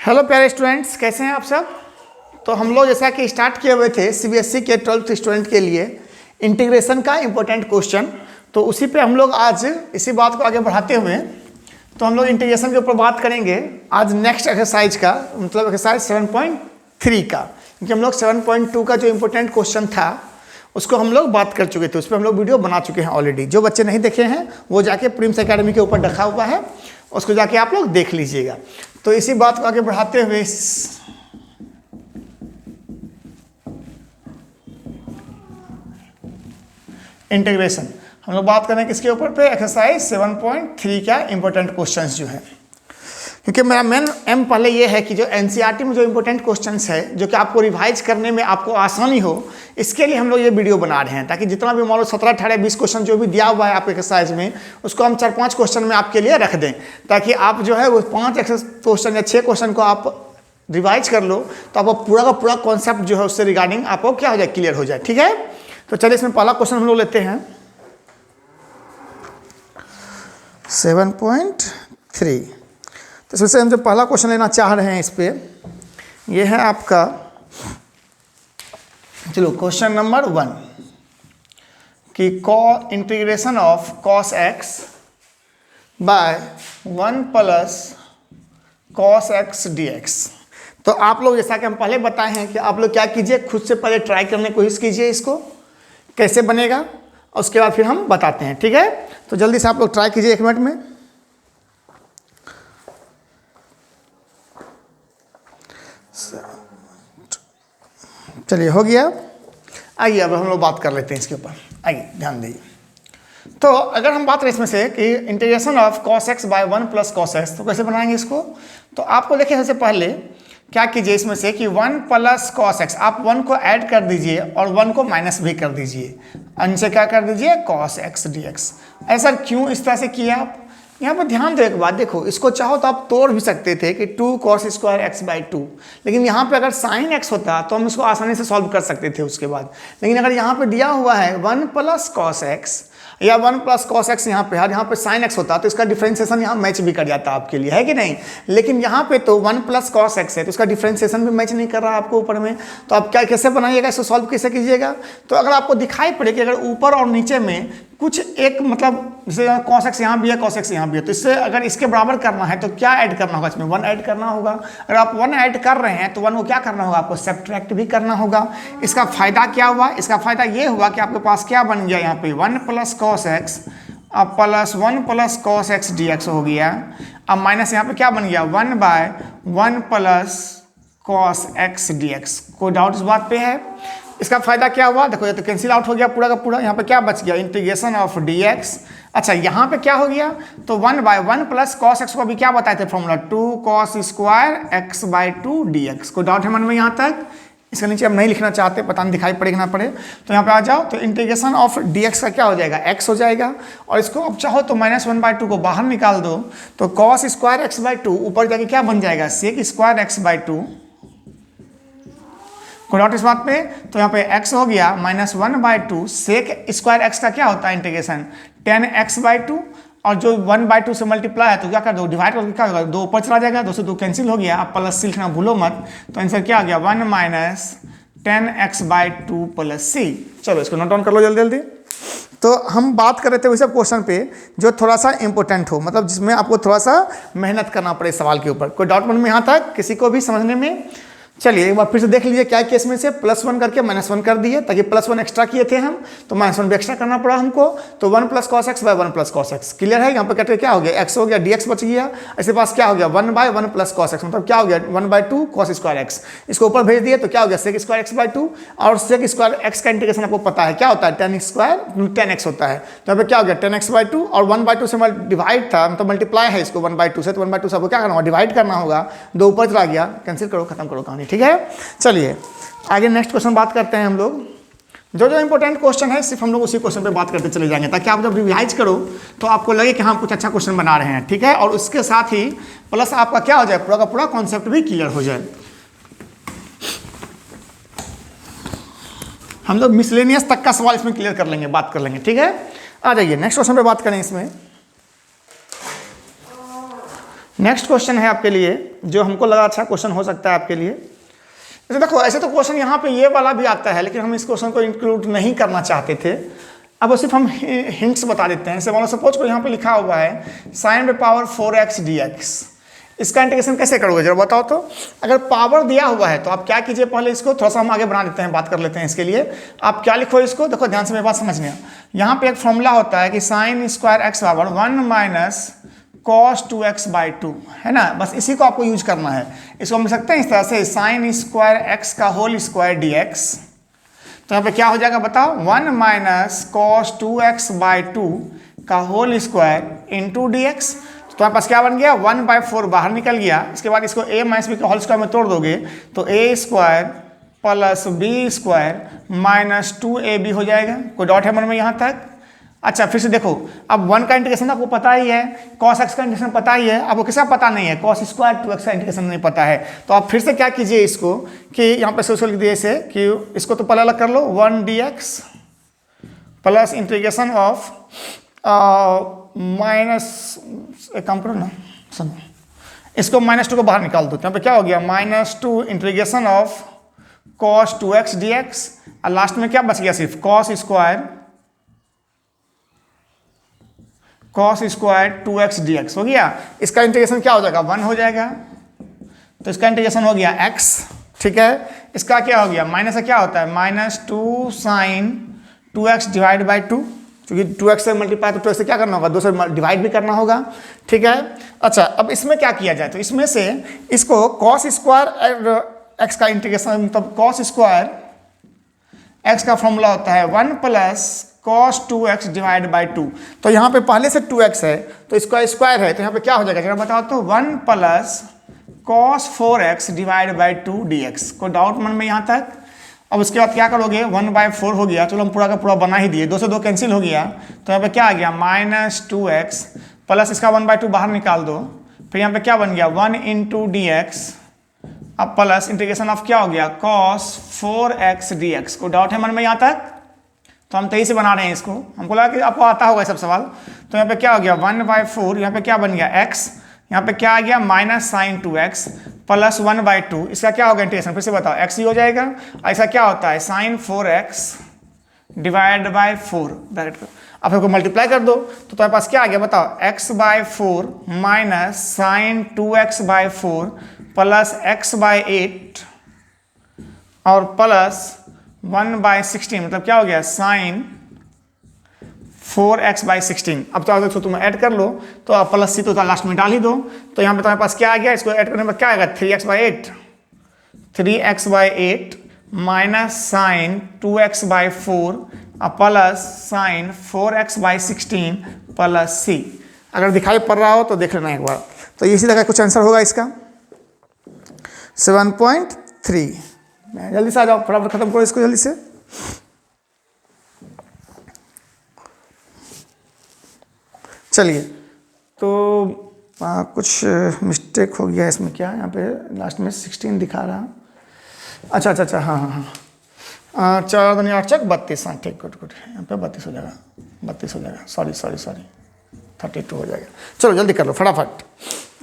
Hello प्यारे students, कैसे हैं आप सब। तो हम लोग जैसा कि स्टार्ट किए हुए थे सीबीएसई के 12th स्टूडेंट के लिए इंटीग्रेशन का इम्पोर्टेंट क्वेश्चन, तो उसी पे हम लोग आज इसी बात को आगे बढ़ाते हुए तो हम लोग इंटीग्रेशन के ऊपर बात करेंगे आज नेक्स्ट एक्सरसाइज का, मतलब एक्सरसाइज 7.3 का, क्योंकि हम लोग 7.2 का जो इम्पोर्टेंट क्वेश्चन था उसको हम लोग बात कर चुके थे, उस पर हम लोग वीडियो बना चुके हैं ऑलरेडी। जो बच्चे नहीं देखे हैं वो जाके प्रिम्स एकेडमी के ऊपर रखा हुआ है, उसको जाके आप लोग देख लीजिएगा। तो इसी बात को आगे बढ़ाते हुए इंटीग्रेशन हम लोग बात करें किसके ऊपर पे, एक्सरसाइज 7.3 का इंपॉर्टेंट क्वेश्चंस जो है। क्योंकि मेरा मेन एम पहले ये है कि जो एनसीईआरटी में जो इंपॉर्टेंट क्वेश्चंस है जो कि आपको रिवाइज करने में आपको आसानी हो, इसके लिए हम लोग ये वीडियो बना रहे हैं, ताकि जितना भी मान लो 17, 18, 20 क्वेश्चन जो भी दिया हुआ है आपके एक्सरसाइज में, उसको हम 4-5 क्वेश्चन में आपके लिए रख दें, ताकि आप जो है वो 5 क्वेश्चन या 6 क्वेश्चन को आप रिवाइज कर लो तो आपको पूरा का पूरा कॉन्सेप्ट जो है उससे रिगार्डिंग आपको क्या हो जाए, क्लियर हो जाए। ठीक है, तो चलिए इसमें पहला क्वेश्चन हम लोग लेते हैं 7.3। तो इसमें से हम जो पहला क्वेश्चन लेना चाह रहे हैं इस पे, ये है आपका, चलो क्वेश्चन नंबर 1 कि integration of cos x by 1 plus cos x dx। तो आप लोग जैसा कि हम पहले बताए हैं कि आप लोग क्या कीजिए, खुद से पहले ट्राई करने की कोशिश कीजिए इसको कैसे बनेगा, और उसके बाद फिर हम बताते हैं। ठीक है, तो जल्दी से आप लोग ट्राई कीजिए 1 मिनट में। चलिए हो गया, आइए अब हम लोग बात कर लेते हैं इसके ऊपर। आइए ध्यान दीजिए। तो अगर हम बात करें इसमें से कि integration of cos x by 1 plus cos x, तो कैसे बनाएंगे इसको। तो आपको देखिए सबसे पहले क्या कीजिए इसमें से कि 1 प्लस cos x, आप 1 को ऐड कर दीजिए और 1 को माइनस भी कर दीजिए, इनसे क्या कर दीजिए cos x dx। ऐसा क्यों इस तरह से किया आप, यहाँ पर ध्यान दो एक बात, देखो इसको चाहो तो आप तोड़ भी सकते थे कि 2 cos स्क्वायर x बाई 2, लेकिन यहाँ पे अगर sin x होता तो हम इसको आसानी से सॉल्व कर सकते थे उसके बाद। लेकिन अगर यहाँ पे दिया हुआ है 1 प्लस cos x या 1 प्लस cos x यहाँ पे, यहाँ पे sin x होता तो इसका डिफ्रेंसिएशन यहाँ मैच भी कर जाता आपके लिए, है कि नहीं। लेकिन यहाँ पे तो 1 प्लस cos x है तो इसका डिफ्रेंसिएशन भी मैच नहीं कर रहा आपको ऊपर में, तो आप क्या कैसे बनाइएगा, इसको सॉल्व कैसे कीजिएगा। तो अगर आपको दिखाई पड़े कि अगर ऊपर और नीचे में कुछ एक, मतलब जैसे cos x यहाँ भी है cos x यहाँ भी है, तो इससे अगर इसके बराबर करना है तो क्या ऐड करना होगा, इसमें 1 ऐड करना होगा। अगर आप 1 ऐड कर रहे हैं तो 1 को क्या करना होगा, आपको सब्ट्रैक्ट भी करना होगा। इसका फायदा क्या हुआ, इसका फायदा ये हुआ कि आपके पास क्या बन गया, यहाँ पे 1 प्लस cos x अब plus 1 plus cos x dx हो गया। अब माइनस यहाँ पे क्या बन गया 1 by 1 plus cos x dx। कोई डाउट इस बात पे है। इसका फायदा क्या हुआ, देखो ये तो कैंसिल आउट हो गया पूरा का पूरा, यहाँ पे क्या बच गया इंटीग्रेशन ऑफ dx। अच्छा यहाँ पे क्या हो गया, तो 1 बाय 1 प्लस cos x को अभी क्या बताए थे formula, 2 cos square x by 2 dx। कोई डाउट है मन में यहाँ तक। इसके नीचे हम नहीं लिखना चाहते, पता नहीं दिखाई पड़ेगा ना पड़े, तो यहाँ पे आ जाओ। तो इंटीग्रेशन ऑफ dx का क्या हो जाएगा, x हो जाएगा, और इसको अब चाहो तो -1 बाई 2 को बाहर निकाल दो, तो cos स्क्वायर x बाई 2 ऊपर जाके क्या बन जाएगा sec स्क्वायर x बाई 2। कोई डाउट इस बात पे। तो यहाँ पे x हो गया -1 बाई 2 सेक स्क्वायर x का क्या होता है इंटीग्रेशन 10x बाई 2, और जो 1 बाई 2 से मल्टीप्लाई है तो क्या कर दो डिवाइड करके क्या होगा, 2 ऊपर चला जाएगा, 2 से 2 कैंसिल हो गया। आप प्लस सी लिखना भूलो मत। तो आंसर क्या हो गया 1 minus 10x by 2 plus C. चलो इसको नोट डाउन कर लो जल्दी जल्दी। तो हम बात कर रहे थे वैसे क्वेश्चन पे जो थोड़ा सा इंपॉर्टेंट हो, मतलब जिसमें आपको थोड़ा सा मेहनत करना पड़े सवाल के ऊपर। कोई डाउट मन में यहाँ तक किसी को भी समझने में। चलिए एक बार फिर से देख लीजिए क्या केस में से +1 करके -1 कर दिए, ताकि +1 एक्स्ट्रा किए थे हम तो -1 भी एक्स्ट्रा करना पड़ा हमको। तो 1 plus cos x by 1 plus cos x clear है। यहाँ पे कहते क्या हो गया, x हो गया, dx बच गया। इसके पास क्या हो गया 1 बाय 1 प्लस cos x, मतलब क्या हो गया 1 बाय 2 cos स्क्वायर x। इसको ऊपर भेज दिए तो क्या हो गया sec स्क्वायर x बाय 2, और sec स्क्वायर x का इंटीग्रेशन आपको पता है क्या होता है, 10 स्क्वायर 10x होता है। तो यहाँ पे क्या हो गया 10x बाय 2, और 1 बाय 2 से डिवाइड था, मतलब मल्टीप्लाई है इसको 1 बाय 2 से, तो 1 बाय 2 से आपको क्या करना होगा, डिवाइड करना होगा। 2 ऊपर चला गया, कैंसिल करो, खत्म करो कहानी। ठीक है, चलिए आगे नेक्स्ट क्वेश्चन बात करते हैं हम लोग। जो जो इंपॉर्टेंट क्वेश्चन है सिर्फ हम लोग उसी क्वेश्चन पे बात करते चले जाएंगे, ताकि आप जब रिवाइज करो तो आपको लगे कि हम कुछ अच्छा क्वेश्चन बना रहे हैं। ठीक है, और उसके साथ ही प्लस आपका क्या हो जाए, पूरा का पूरा कॉन्सेप्ट भी क्लियर हो जाए। हम लोग मिसलेनियस तक का सवाल इसमें क्लियर कर लेंगे, बात कर लेंगे। ठीक है, आ जाइए नेक्स्ट क्वेश्चन पे बात करें। इसमें नेक्स्ट क्वेश्चन है आपके लिए, जो हमको लगा अच्छा क्वेश्चन हो सकता है आपके लिए। ऐसे देखो, ऐसे तो क्वेश्चन यहाँ पे ये वाला भी आता है, लेकिन हम इस क्वेश्चन को इंक्लूड नहीं करना चाहते थे। अब सिर्फ हम हिंट्स बता देते हैं। जैसे मान लो सपोज को यहाँ पे लिखा हुआ है sine by power 4x dx, इसका इंटीग्रेशन कैसे करोगे जरा बताओ तो। अगर पावर दिया हुआ है तो आप क्या कीजिए, पहले इसको थोड़ा सा हम आगे बढ़ा देते हैं, बात कर लेते हैं इसके लिए। आप क्या लिखो इसको, देखो ध्यान से मेरी बात समझना। यहाँ पे एक फॉर्मूला होता है कि साइन स्क्वायर एक्स बराबर 1 माइनस cos 2x बाई 2, है ना। बस इसी को आपको यूज करना है। इसको हम लिख सकते हैं इस तरह से, साइन स्क्वायर एक्स का होल स्क्वायर dx। तो यहाँ पे क्या हो जाएगा बताओ, 1 माइनस cos 2x बाई 2 का होल स्क्वायर इंटू dx। तो तुम्हारे पास क्या बन गया, 1/4 बाहर निकल गया। इसके बाद इसको a माइनस बी के होल स्क्वायर में तोड़ दोगे तो a square plus B square minus 2ab हो जाएगा। कोई डाउट है मन में यहाँ तक? अच्छा, फिर से देखो, अब 1 का इंटीग्रेशन आपको पता ही है, cos x का इंटीग्रेशन पता ही है, आपको किसका पता नहीं है, cos स्क्वायर 2x का इंटीग्रेशन नहीं पता है। तो आप फिर से क्या कीजिए इसको कि यहाँ पे सोचो लिख दिए इसे कि इसको तो पहले अलग कर लो, 1 dx plus integration of minus, एक काम करो ना सुनो, इसको -2 को बाहर निकाल दो। यहाँ पे क्या हो गया, -2 integration of cos 2x dx, और लास्ट में क्या बच गया, सिर्फ cos स्क्वायर 2x dx हो गया। इसका इंटीग्रेशन क्या हो जाएगा, 1 हो जाएगा। तो इसका इंटीग्रेशन हो गया x, ठीक है। इसका क्या हो गया, माइनस से क्या होता है, -2 साइन 2x डिवाइड बाई 2, क्योंकि 2x से मल्टीप्लाई तो 2x से क्या करना होगा, 2 से डिवाइड भी करना होगा, ठीक है। अच्छा, अब इसमें क्या किया जाए, तो इसमें से इसको cos स्क्वायर x का इंटीग्रेशन, मतलब cos स्क्वायर x का फॉर्मूला होता है 1 plus cos 2x divide by 2। तो यहाँ पे पहले से 2x है तो इसका स्क्वायर है, तो यहाँ पे क्या हो जाएगा जरा बताओ तो, 1 plus cos 4x divide by 2 dx। कोई डाउट मन में यहाँ तक? अब उसके बाद क्या करोगे, 1/4 हो गया, चलो हम पूरा का पूरा बना ही दिए, 2 से 2 कैंसिल हो गया। तो यहाँ पे क्या आ गया, -2x प्लस इसका 1/2 बाहर निकाल दो, फिर यहाँ पे क्या बन गया, 1 इंटू dx, अब प्लस इंटीग्रेशन ऑफ क्या हो गया, cos 4x dx। कोई डाउट है मन में यहाँ तक? तो हम तेजी से बना रहे हैं इसको, हमको लगा कि आपको आता होगा सब सवाल। तो यहाँ पे क्या हो गया, 1/4, यहाँ पे क्या बन गया x, यहाँ पे क्या आ गया माइनस साइन 2x प्लस 1/2, इसका क्या होगा इंटीग्रेशन, फिर से बताओ, x ही हो जाएगा। ऐसा क्या होता है, sign 4x divide by 4, bracket करो, अब इसको मल्टीप्लाई कर दो तो तुम्हारे पास क्या आ गया बताओ, x/4 minus sine 2x/4 plus x/8 और प्लस 1/16, मतलब क्या हो गया, साइन 4x/16। अब चाहो तो तुम ऐड कर लो, तो आप प्लस सी तो लास्ट में डाल ही दो। तो यहाँ पे तुम्हारे पास क्या आ गया, इसको ऐड करने पर क्या आएगा, 3x/8 minus sine 2x/4 plus sine 4x/16 plus C. अगर दिखाई पड़ रहा हो तो देख लेना एक बार। तो इसी तरह का कुछ आंसर होगा इसका 7.3। जल्दी से आ जाओ, फटाफट खत्म करो इसको जल्दी से। चलिए, तो कुछ मिस्टेक हो गया इसमें, क्या यहाँ पे लास्ट में 16 दिखा रहा। अच्छा, हाँ, 4 दूनी 8 चक 32, हाँ ठीक, गुड, यहाँ पे 32 हो जाएगा, 32 हो जाएगा, सॉरी 32 हो जाएगा। चलो जल्दी कर लो फटाफट,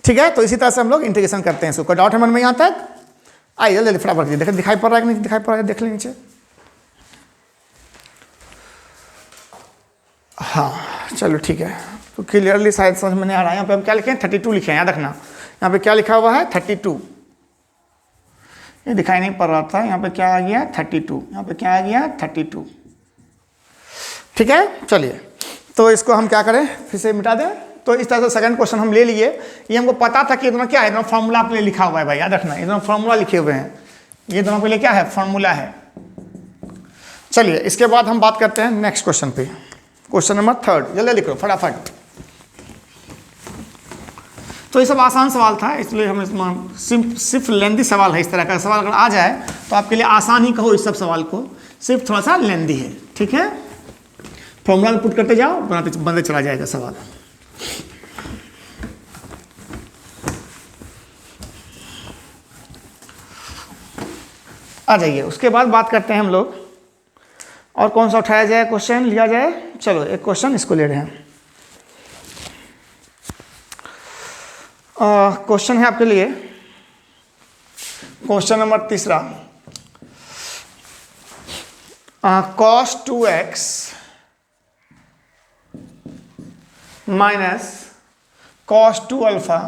ठीक है। तो इसी तरह से हम लोग इंटीग्रेशन करते हैं। इसको डाउट है मन में यहाँ तक? आइए जल्दी फटाफट देखिए, दिखाई पड़ रहा है कि नहीं दिखाई पड़ रहा है, देख लें नीचे। हाँ चलो ठीक है, तो क्लियरली शायद समझ में नहीं आ रहा है। यहाँ पे हम क्या लिखे हैं, 32 लिखे हैं, याद रखना। यहाँ पे क्या लिखा हुआ है, 32, ये दिखाई नहीं पड़ रहा था। यहाँ पे क्या आ गया, 32, यहाँ पे क्या आ गया, 32, ठीक है। चलिए, तो इसको हम क्या करें, फिर से मिटा दें। तो इस तरह से सेकंड क्वेश्चन हम ले लिए। ये हमको पता था कि इतना क्या है, इतना फॉर्मूला आपके लिए लिखा हुआ है भाई, याद रखना, इतना फॉर्मूला लिखे हुए हैं, ये दोनों के लिए क्या है, फॉर्मूला है। चलिए, इसके बाद हम बात करते हैं नेक्स्ट क्वेश्चन पे, क्वेश्चन नंबर 3। जल्दी लिखो फटाफट। तो ये सब आसान सवाल था, इसलिए हम इसमें सिर्फ लेंदी सवाल है। इस तरह का सवाल अगर आ जाए तो आपके लिए आसान ही कहो इस सब सवाल को, सिर्फ थोड़ा सा लेंदी है, ठीक है। फॉर्मूला में पुट करते जाओ, बनते चला जाएगा सवाल। आ जाइए, उसके बाद बात करते हैं हम लोग और कौन सा उठाया जाए, क्वेश्चन लिया जाए। चलो एक क्वेश्चन इसको ले रहे हैं। क्वेश्चन है आपके लिए, question number 3 cos 2x minus cos 2 alpha.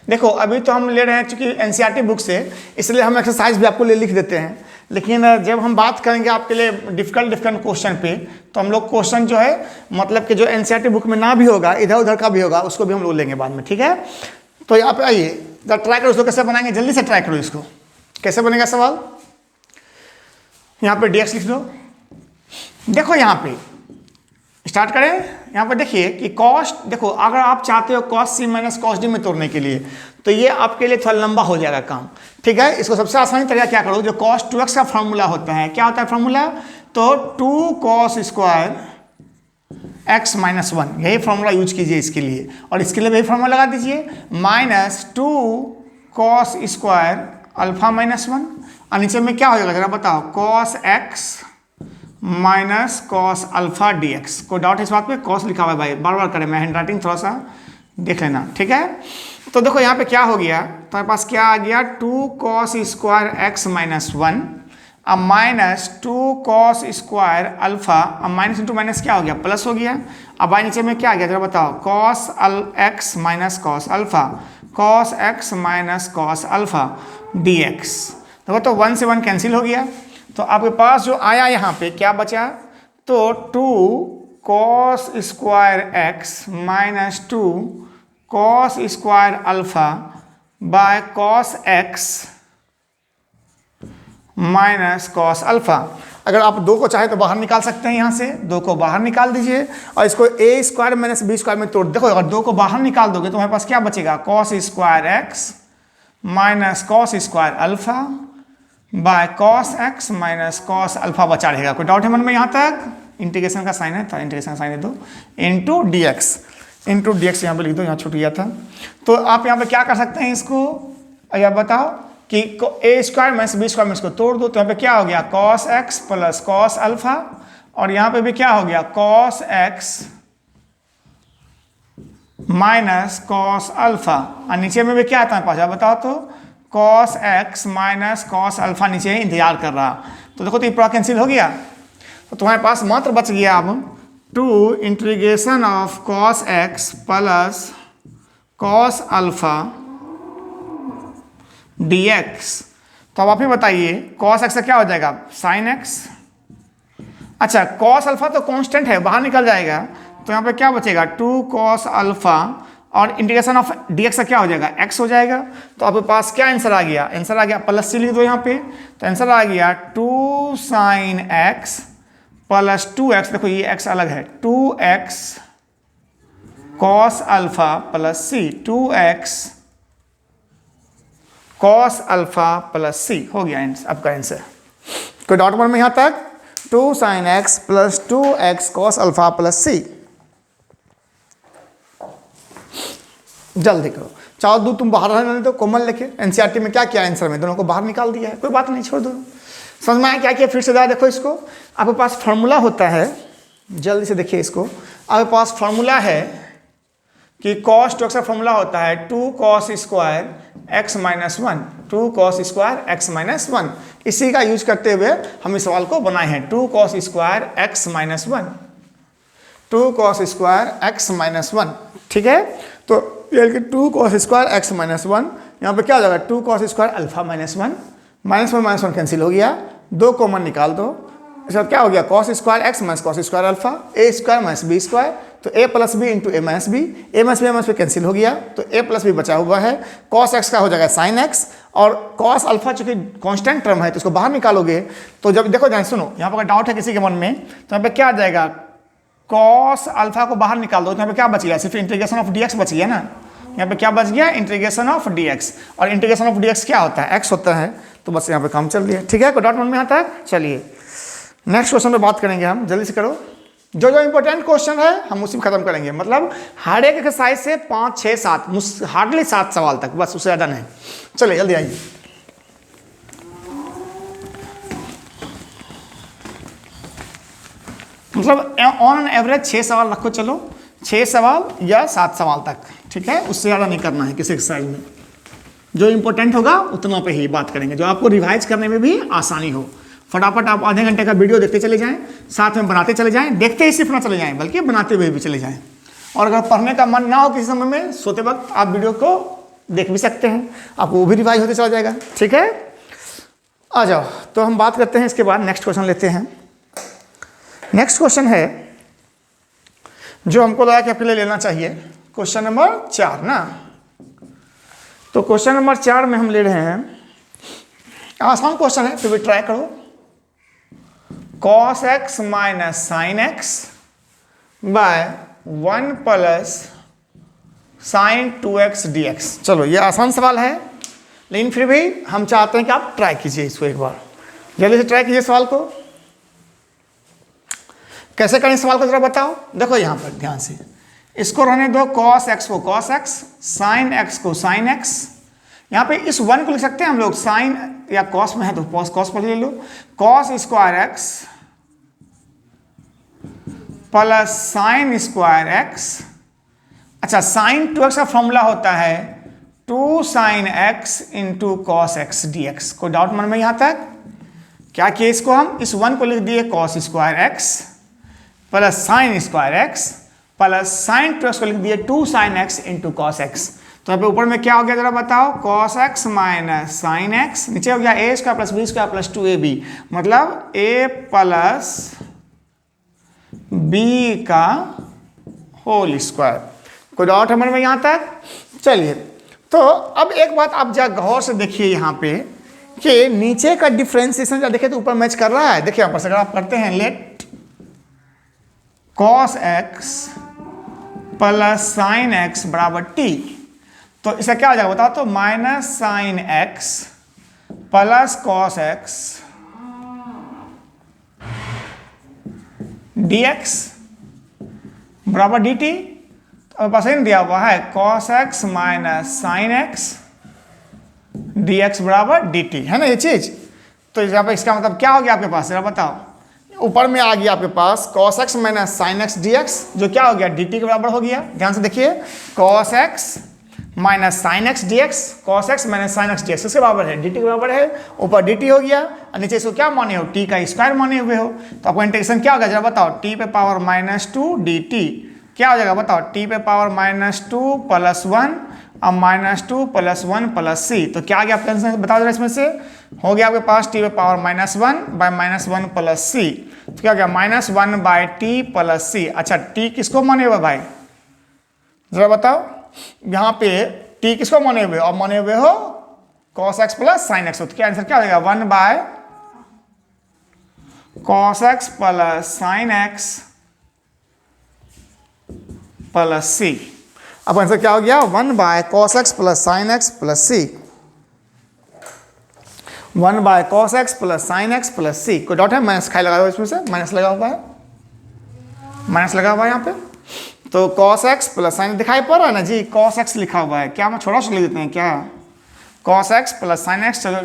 देखो अभी तो हम ले रहे हैं चूंकि एनसीईआरटी बुक से, इसलिए हम एक्सरसाइज भी आपको लिख देते हैं, लेकिन जब हम बात करेंगे आपके लिए डिफिकल्ट क्वेश्चन पे, तो हम लोग क्वेश्चन जो है मतलब कि जो एनसीईआरटी बुक में ना भी होगा, इधर उधर का भी होगा, उसको भी हम लोग लेंगे बाद में, ठीक है। तो यहाँ पे आइए जरा ट्राई करो इसको, कैसे बनाएंगे जल्दी से ट्राई करो इसको, कैसे बनेगा सवाल। यहाँ पे dx लिख दो। देखो यहाँ पे स्टार्ट करें, यहाँ पर देखिए कि कॉस्ट, देखो अगर आप चाहते हो cos c minus cos d में तोड़ने के लिए, तो ये आपके लिए थोड़ा लंबा हो जाएगा काम, ठीक है। इसको सबसे आसानी तरीका क्या करो, जो cos 2x का फॉर्मूला होता है, क्या होता है फॉर्मूला, तो 2 cos स्क्वायर x माइनस 1, यही फॉर्मूला यूज कीजिए इसके लिए, और इसके लिए वही फॉर्मूला लगा दीजिए, minus 2 cos square alpha minus 1, और नीचे में क्या हो जाएगा जरा बताओ, cos x minus cos alpha D X. कोई डाउट है इस बात पे, कॉस लिखा हुआ है भाई, बार बार करें, मैं हैंड राइटिंग थोड़ा सा देख लेना, ठीक है। तो देखो यहाँ पे क्या हो गया, तुम्हारे पास क्या आ गया, 2 cos स्क्वायर एक्स माइनस 1 अब माइनस 2 cos स्क्वायर अल्फा, अब माइनस इंटू माइनस क्या हो गया, प्लस हो गया। अब भाई नीचे में क्या आ गया जरा बताओ, cos x minus cos alpha, cos x minus cos alpha D x. देखो तो 1 से 1 कैंसिल हो गया, तो आपके पास जो आया यहाँ पे क्या बचा, तो 2 cos square x minus 2 cos square alpha by cos x minus cos alpha. अगर आप 2 को चाहे तो बाहर निकाल सकते हैं, यहाँ से 2 को बाहर निकाल दीजिए और इसको a square minus b square में तोड़। देखो अगर 2 को बाहर निकाल दोगे तो हमारे पास क्या बचेगा, cos square x minus cos square alpha by cos x minus cos alpha बचा रहेगा। कोई डाउट है मन में यहाँ तक, इंटीग्रेशन का साइन है तो इंटीग्रेशन का साइन दे दो, इंटू डी एक्स यहाँ पे लिख दो, यहाँ छूट गया था। तो आप यहाँ पे क्या कर सकते हैं इसको, या बताओ कि ए स्क्वायर माइनस बी स्क्वायर में इसको तोड़ दो, तो यहाँ पे क्या हो गया, cos x plus cos alpha, और यहाँ पे भी क्या हो गया, cos x minus cos alpha, और नीचे में भी क्या आता है पास, बताओ तो cos x minus cos alpha नीचे इंतजार कर रहा। तो देखो तो ये पूरा कैंसिल हो गया, तो तुम्हारे पास मात्र बच गया अब 2 integration of cos x plus cos alpha dx। तो अब आप ही बताइए cos x से क्या हो जाएगा, sin x। अच्छा cos अल्फा तो कांस्टेंट है, बाहर निकल जाएगा, तो यहाँ पे क्या बचेगा, 2 cos अल्फा और इंटीग्रेशन ऑफ dx का क्या हो जाएगा, x हो जाएगा। तो आपके पास क्या आंसर आ गया, आंसर आ गया प्लस सी लिख दो यहाँ पे, तो आंसर आ गया 2 sin x प्लस 2x, देखो ये x अलग है, 2x cos अल्फा प्लस सी, 2x cos अल्फा प्लस सी हो गया आपका आंसर। कोई डाउट मन में यहाँ तक, 2 sin x plus 2x cos alpha plus C. जल्दी करो, चाहो दो तुम बाहर रहने दो, कोमल लिखे एनसीईआरटी में क्या किया आंसर में, दोनों को बाहर निकाल दिया है, कोई बात नहीं, छोड़ दो। समझ में आया क्या किया, फिर से जरा देखो इसको, आपके पास फार्मूला होता है, जल्दी से देखिए इसको, आपके पास फार्मूला है कि cos 2x का फॉर्मूला होता है 2 cos square x minus 1, 2 cos square x minus 1, इसी का यूज करते हुए हम इस सवाल को बनाए हैं, 2 cos square x minus 1, 2 cos square x minus 1, ठीक है। तो ये 2 cos स्क्वायर x माइनस 1, यहाँ पे क्या हो जाएगा, 2 cos square alpha minus 1, minus 1 cancel हो गया, 2 कॉमन निकाल दो, इसका क्या हो गया, cos square x minus cos square alpha, a square minus b square, तो a plus B into A minus B, A minus B cancel हो गया, तो a प्लस बी बचा हुआ है, cos x का हो जाएगा sin x, और cos अल्फा चूंकि कांस्टेंट टर्म है तो इसको बाहर निकालोगे, तो जब देखो ध्यान सुनो, यहाँ पर डाउट है किसी के मन में, तो यहाँ पे क्या आ जाएगा, cos अल्फा को बाहर निकाल दो, तो यहाँ पे क्या बच गया, सिर्फ इंटीग्रेशन ऑफ dx बच गया ना, यहाँ पे क्या बच गया, इंटीग्रेशन ऑफ dx, और इंटीग्रेशन ऑफ dx क्या होता है, x होता है, तो बस यहाँ पे काम चल रही है, ठीक है। कोई डाउट मन में आता है, चलिए नेक्स्ट क्वेश्चन पे बात करेंगे हम, जल्दी से करो, जो जो इंपॉर्टेंट क्वेश्चन है हम उसी में खत्म करेंगे, मतलब हर एक एक्सरसाइज से 5, 6, 7 हार्डली 7 सवाल तक, बस उससे ज़्यादा नहीं। चलिए जल्दी आइए, मतलब ऑन एन एवरेज 6 सवाल रखो, चलो 6 सवाल या 7 सवाल तक, ठीक है, उससे ज़्यादा नहीं करना है किसी एक्सरसाइज में। जो इंपॉर्टेंट होगा उतना पे ही बात करेंगे, जो आपको रिवाइज करने में भी आसानी हो। फटाफट आप आधे घंटे का वीडियो देखते चले जाएं, साथ में बनाते चले जाएं, देखते ही सिर्फ ना चले जाएं बल्कि बनाते हुए भी चले जाएं। और अगर पढ़ने का मन ना हो किसी समय में, सोते वक्त आप वीडियो को देख भी सकते हैं, आपको वो भी रिवाइज होते चला जाएगा। ठीक है, आ जाओ तो हम बात करते हैं इसके बाद नेक्स्ट क्वेश्चन लेते हैं। नेक्स्ट क्वेश्चन है जो हमको लगा कि आपके लिए लेना चाहिए, क्वेश्चन नंबर 4 ना। तो क्वेश्चन नंबर 4 में हम ले रहे हैं, आसान क्वेश्चन है, फिर भी ट्राई करो। cos x minus sine X by 1 plus sine 2x dx। चलो ये आसान सवाल है, लेकिन फिर भी हम चाहते हैं कि आप ट्राई कीजिए इसको एक बार, जल्दी से ट्राई कीजिए सवाल को। कैसे करें सवाल को जरा बताओ। देखो यहाँ पर ध्यान से, इसको रहने दो cos x को cos x, sin x को sin x। यहाँ पे इस 1 को लिख सकते हैं हम लोग, sin या cos में है तो cos पर ले लो, cos square x plus sine square x। अच्छा, साइन 2x का फॉर्मूला होता है 2 sin x into cos x D X. कोई डाउट मन में यहाँ तक? क्या किए इसको हम, इस 1 को लिख दिए cos square x plus sine square x plus sine 2x को लिख दिए 2 sin x into cos x. तो यहाँ पे ऊपर में क्या हो गया जरा बताओ, cos x minus sine x, नीचे हो गया a square plus b square plus 2ab, मतलब a प्लस b का होल स्क्वायर। कोई डाउट है मन में यहाँ तक? चलिए, तो अब एक बात आप जरा गौर से देखिए यहाँ पे कि नीचे का डिफ्रेंसिएशन जब देखें तो ऊपर मैच कर रहा है। देखिए यहाँ पर से अगर आप करते हैं let cos x plus sine x बराबर t, तो इसका क्या हो जाएगा बताओ तो, minus sine x plus cos x dx बराबर dt। अब पास दिया हुआ है cos x minus sine x dx बराबर dt, है ना ये चीज। तो यहाँ पे इसका मतलब क्या हो गया आपके पास जरा बताओ, ऊपर में आ गया आपके पास cos x minus sine x dx, जो क्या हो गया dt के बराबर हो गया। ध्यान से देखिए, cos x minus sine x dx, cos x minus sine x dx इसके बराबर है, dt के बराबर है, ऊपर dt हो गया और नीचे इसको क्या माने हो, t का स्क्वायर माने हुए हो। तो आपको इंटीग्रेशन क्या होगा जरा बताओ, t पे पावर -2 dt क्या हो जाएगा बताओ, t पे पावर -2 प्लस 1 और -2 प्लस 1 प्लस c। तो क्या आ गया आपका आंसर बताओ जरा, इसमें से हो गया आपके पास t पे पावर -1 बाय -1 प्लस c। तो क्या हो गया -1 बाय t प्लस c। अच्छा, t किसको माने हुए भाई जरा बताओ, यहाँ पे t किसको माने हुए, और माने हुए हो cos x plus sin x। तो क्या आंसर क्या हो जाएगा, 1 bye cos x plus sin x plus c। अब आंसर क्या हो गया, 1 bye cos x plus sin x plus c, 1 bye cos x plus sin x plus c। कोई डाउट है? माइनस खाई लगा हुआ इसमें से, माइनस लगा हुआ है, माइनस लगा हुआ है यहाँ पे। तो cos x प्लस sin दिखाई पड़ रहा है ना जी, cos x लिखा हुआ है, क्या हम छोटा सा लिख देते हैं क्या, cos x plus sin x। चलो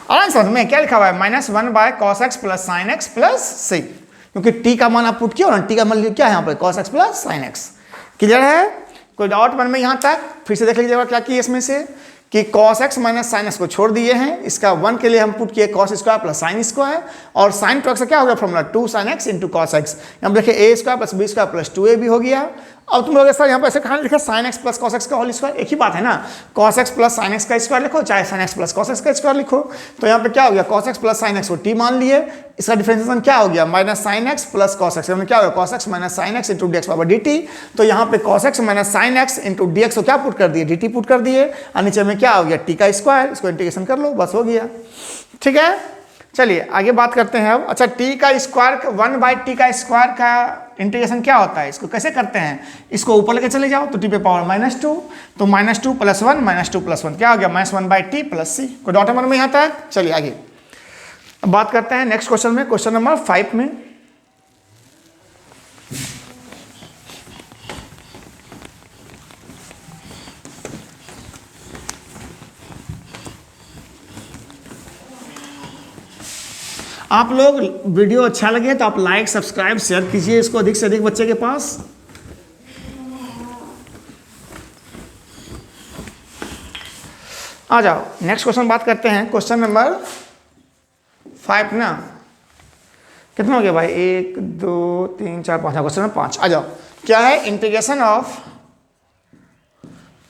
आराम समझ में क्या लिखा हुआ है, -1 bye cos x plus sin x plus c, क्योंकि t का मान आप पुट किया ना, t का मान क्या है यहाँ पर, cos x plus sin x। Clear है? कोई डाउट मन में यहाँ तक? फिर से देख लीजिएगा क्या किया इसमें से कि cos x minus sine x को छोड़ दिए हैं, इसका 1 के लिए हम पुट किए cos square plus sine square, और साइन 2x का क्या हो गया formula, 2 sin x into cos x. यहाँ पर देखिए a square plus b square plus 2ab हो गया। अब तुम लोग सर यहाँ पर ऐसे कहाँ लिखा, sign X plus cos x का होल स्क्वायर, एक ही बात है ना, cos x plus sine x का स्क्वायर लिखो, चाहे sign X plus cos x का स्क्वायर लिखो। तो यहाँ पे क्या हो गया, cos x plus sine x को t मान लिए, इसका डिफरेंशिएशन क्या हो गया, minus sine X plus cos x, क्या हो गया cos x minus sine x into D X बराबर dt। तो यहाँ पे cos x minus sine x into D x को क्या पुट कर दिए, dt पुट कर दिए, और नीचे में क्या हो गया, t का स्क्वायर, इसको इंटीग्रेशन कर लो, बस हो गया। ठीक है, चलिए आगे बात करते हैं अब। अच्छा, t का स्क्वायर 1 बाई टी का स्क्वायर का इंटीग्रेशन क्या होता है, इसको कैसे करते हैं, इसको ऊपर लेके चले जाओ तो t पे पावर -2, तो -2 प्लस 1 -2 प्लस 1 क्या हो गया, -1 बाई टी प्लस c। कोई डाउट है मन में यहाँ तक? चलिए आगे अब बात करते हैं नेक्स्ट क्वेश्चन में, क्वेश्चन नंबर 5 में। आप लोग वीडियो अच्छा लगे तो आप लाइक सब्सक्राइब शेयर कीजिए इसको अधिक से अधिक बच्चे के पास। आ जाओ नेक्स्ट क्वेश्चन बात करते हैं, क्वेश्चन नंबर 5 ना, कितना हो गया भाई, 1 2 3 4 5, क्वेश्चन नंबर 5 आ जाओ। क्या है, इंटीग्रेशन ऑफ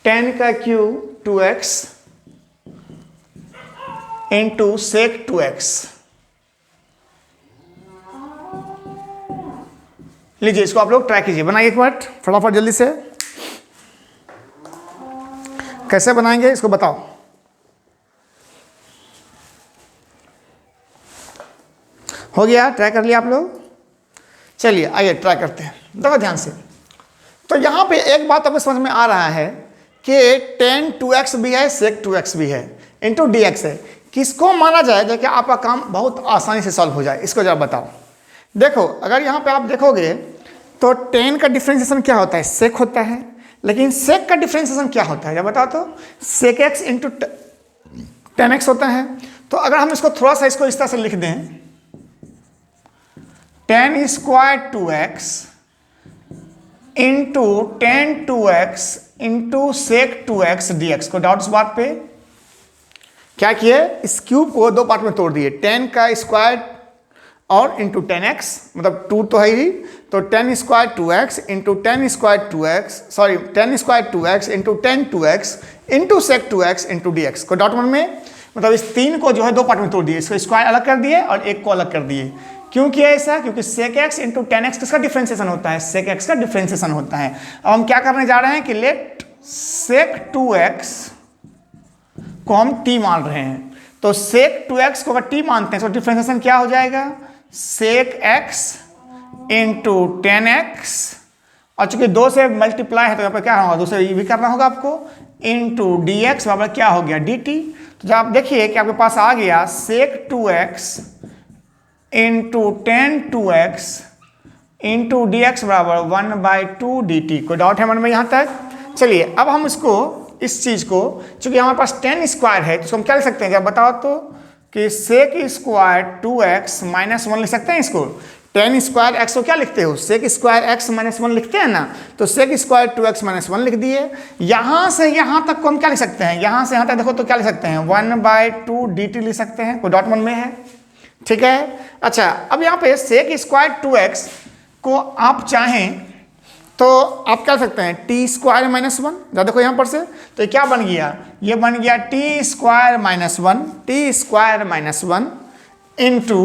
10 का cube 2x into sec 2x। लीजिए इसको आप लोग ट्राई कीजिए, बनाइए एक बार फटाफट जल्दी से। कैसे बनाएंगे इसको बताओ। हो गया, ट्राई कर लिया आप लोग। चलिए आइए ट्राई करते हैं, देखो ध्यान से। तो यहां पे एक बात आपको समझ में आ रहा है कि 10 2x भी है, सेक 2x भी है, इंटू dx है। किसको माना जाए जो कि आपका काम बहुत आसानी से सॉल्व हो जाए, इसको जरा बताओ। देखो अगर यहाँ पे आप देखोगे तो 10 का डिफ्रेंशिएशन क्या होता है, सेक होता है, लेकिन सेक का डिफ्रेंशिएशन क्या होता है जब बताओ तो, सेक x इंटू 10x होता है। तो अगर हम इसको थोड़ा सा इसको इस तरह से लिख दें, 10 square 2x into 10 2x into sec 2x dx को डॉट इस बात पे क्या किए, इस क्यूब को दो पार्ट में तोड़ दिए, 10 का स्क्वायर और इंटू 10x, मतलब 2 तो है ही, तो 10 square 2x into 10 square 2x, sorry 10 square 2x into 10 2x into sec 2x into dx को डॉट वन में, मतलब इस 3 को जो है दो पार्ट में तोड़ दिए, इसको स्क्वायर अलग कर दिए और एक को अलग कर दिए। क्यों किया ऐसा, क्योंकि सेक x इंटू 10x किसका डिफ्रेंशिएशन होता है, सेक x का डिफ्रेंशिएशन होता है। अब हम क्या करने जा रहे हैं कि लेट सेक 2x को हम t मान रहे हैं, तो सेक 2x को अगर t मानते हैं तो डिफ्रेंशिएशन क्या हो जाएगा, सेक x इंटू 10x, और चूंकि 2 से मल्टीप्लाई है तो यहाँ पर क्या होगा, 2 से ये भी करना होगा आपको, इंटू dx बराबर क्या हो गया dt। तो जब आप देखिए कि आपके पास आ गया सेक 2x into 10 2x into dx बराबर 1/2 dt। कोई डाउट है मन में यहाँ तक। चलिए अब हम इसको, इस चीज को, चूंकि हमारे पास 10 स्क्वायर है तो इसको हम क्या लिख सकते हैं जब बताओ तो, कि सेक स्क्वायर 2x माइनस 1 लिख सकते हैं इसको। 10 स्क्वायर x को क्या लिखते हो, सेक स्क्वायर x माइनस 1 लिखते हैं ना, तो सेक स्क्वायर 2x माइनस 1 लिख दिए। यहां से यहां तक को हम क्या लिख सकते हैं, यहां से यहां तक देखो तो क्या लिख सकते हैं, 1/2 dt लिख सकते हैं, कोई डॉट मन में है, ठीक है। अच्छा अब यहाँ पे सेक स्क्वायर 2x को आप चाहें तो आप क्या लिख सकते हैं, टी स्क्वायर माइनस 1, जरा देखो यहाँ पर से, तो ये क्या बन गया, ये बन गया T square minus 1, T square minus 1 into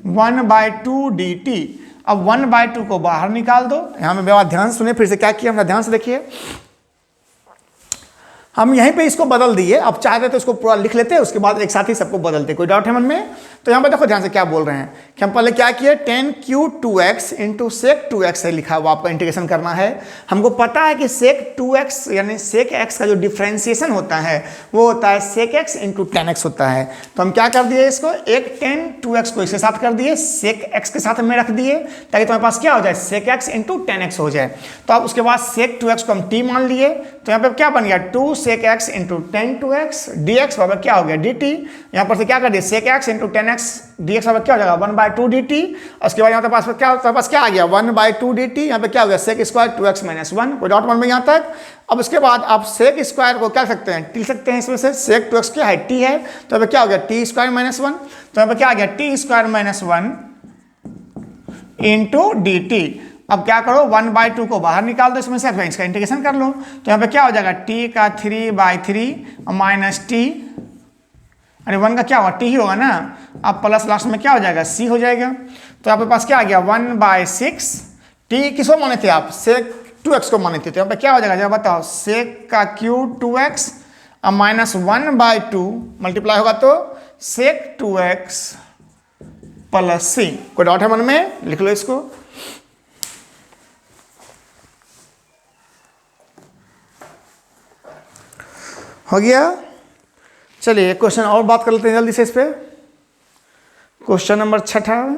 1/2 dt। अब 1/2 को बाहर निकाल दो। यहाँ में बात ध्यान से सुनिए, फिर से क्या किया हमने, ध्यान से देखिए। हम यहीं पे इसको बदल दिए, अब चाहते तो इसको पूरा लिख लेते, उसके बाद एक साथ ही सबको बदलते, कोई डाउट है मन में। तो यहाँ पे देखो ध्यान से क्या बोल रहे हैं कि हम पहले क्या किए, 10 cube 2x into sec 2x से लिखा हुआ आपको इंटीग्रेशन करना है। हमको पता है कि सेक 2x यानी सेक x का जो डिफ्रेंशिएशन होता है वो होता है सेक x इंटू 10x होता है। तो हम क्या कर दिए, इसको एक 10 2x को इसके साथ कर दिए, सेक x के साथ में रख दिए, ताकि तुम्हारे पास क्या हो जाए, सेक x इंटू 10x हो जाए। तो अब उसके बाद सेक 2x को हम t मान लिए, तो यहाँ पे क्या बन गया, 2 सेक x इंटू 10 2x dx बराबर क्या हो गया dt। यहाँ पर से क्या कर दिया, सेक x इंटू 10x dx बराबर क्या हो जाएगा, 1/2 dt। और उसके बाद यहाँ पास क्या आ गया, 1/2 dt। यहाँ पे क्या हो गया, सेक स्क्वायर 2x माइनस 1, कोई डॉट मन में यहाँ तक। अब उसके बाद आप सेक स्क्वायर को क्या लिख सकते हैं, टी सकते हैं इसमें से, सेक 2x क्या है, टी है, तो यहाँ पे क्या हो गया, टी स्क्वायर माइनस 1। तो यहाँ पे क्या आ गया, T square minus 1 into dt। अब क्या करो, 1/2 को बाहर निकाल दो इसमें से, इसका इंटीग्रेशन कर लो। तो यहाँ पे क्या हो जाएगा, t का 3/3 माइनस टी, अरे 1 का क्या होगा, t ही होगा ना। अब प्लस लास्ट में क्या हो जाएगा, c हो जाएगा। तो आपके पास क्या आ गया, 1/6। t किसको माने थे आप, सेक 2x को माने थे, तो यहाँ पे क्या हो जाएगा जब बताओ, सेक का क्यूब 2x अब माइनस 1/2 मल्टीप्लाई होगा तो सेक 2x प्लस c। कोई डाउट है मन में, लिख लो इसको। हो गया। चलिए क्वेश्चन और बात कर लेते हैं जल्दी से इस पे। क्वेश्चन नंबर 6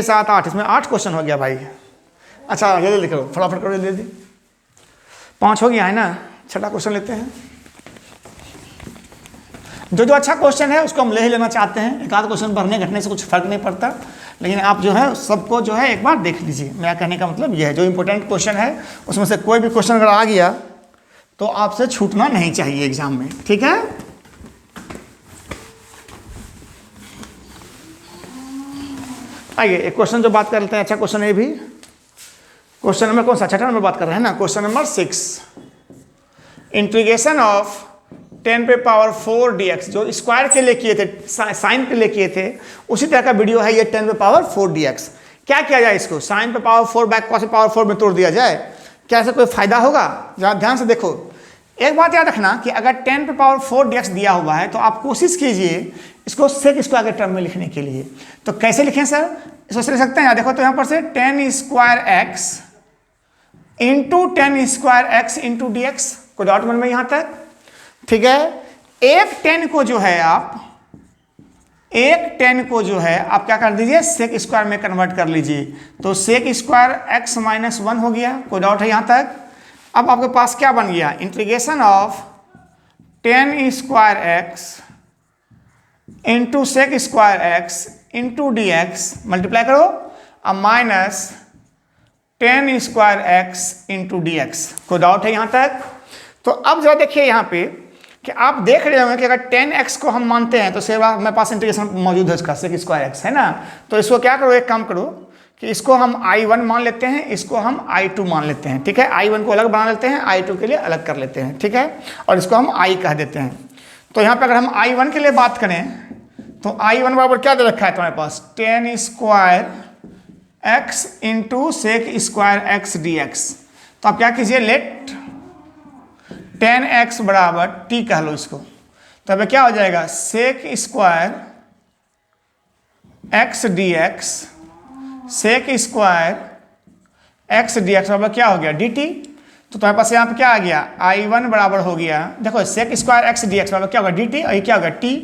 7 8, इसमें 8 क्वेश्चन हो गया भाई। अच्छा जल्दी लिख लो, फटाफट करो जल्दी। 5 हो गया है ना, 6 क्वेश्चन लेते हैं। जो जो अच्छा क्वेश्चन है उसको हम ले ही लेना चाहते हैं, एक आध क्वेश्चन बढ़ने घटने से कुछ फर्क नहीं पड़ता, लेकिन आप जो है सबको जो है एक बार देख लीजिए। मेरा कहने का मतलब यह है, जो इंपॉर्टेंट क्वेश्चन है उसमें से कोई भी क्वेश्चन अगर आ गया तो आपसे छूटना नहीं चाहिए एग्जाम में, ठीक है। आइए एक क्वेश्चन जो बात कर लेते हैं, अच्छा क्वेश्चन है भी। क्वेश्चन नंबर कौन सा, छठा नंबर बात कर रहे हैं ना, क्वेश्चन नंबर 6। इंटीग्रेशन ऑफ 10 पे पावर 4 dx, जो स्क्वायर के लिए किए थे, साइन के लिए किए थे, उसी तरह का वीडियो है ये 10 पे पावर 4 dx। क्या किया जाए इसको, साइन पे पावर 4 बैक कॉस पे पावर 4 में तोड़ दिया जाए, क्या ऐसा कोई फायदा होगा? जरा ध्यान से देखो, एक बात याद रखना कि अगर 10 पे पावर 4 dx दिया हुआ है तो आप कोशिश कीजिए इसको सेक स्क्वायर के टर्म में लिखने के लिए। तो कैसे लिखें सर, इसको लिख सकते हैं, देखो तो यहाँ पर से 10 square X into 10 square X into D X, कोई डाउट मन में यहाँ तक, ठीक है। एक 10 को जो है आप क्या कर दीजिए, सेक स्क्वायर में कन्वर्ट कर लीजिए, तो सेक स्क्वायर एक्स माइनस 1 हो गया, कोई डाउट है यहाँ तक। अब आपके पास क्या बन गया, integration of 10 square X into sec square X into D X, multiply करो, अब minus 10 square X into D X, कोई डाउट है यहाँ तक। तो अब जरा देखिए यहाँ पे कि आप देख रहे होंगे कि अगर 10x को हम मानते हैं तो सिर्फ हमारे पास इंटीग्रेशन मौजूद है इसका, सेक स्क्वायर एक्स है ना। तो इसको क्या करो, एक काम करो कि इसको हम I1 मान लेते हैं, इसको हम I2 मान लेते हैं, ठीक है। I1 को अलग बना लेते हैं, I2 के लिए अलग कर लेते हैं, ठीक है, और इसको हम I कह देते हैं। तो यहाँ पे अगर हम I1 के लिए बात करें तो I1 बराबर क्या दे रखा है तुम्हारे पास, 10 square X into sec square X D X. तो आप क्या कीजिए, लेट 10x बराबर t कह लो इसको, तो अब क्या हो जाएगा, sec square X D X, sec square X D X बराबर क्या हो गया, डी टी। तो तुम्हारे पास यहाँ पे क्या आ गया, I1 बराबर हो गया, देखो sec square X D X बराबर क्या होगा, डी टी, और ये क्या होगा t,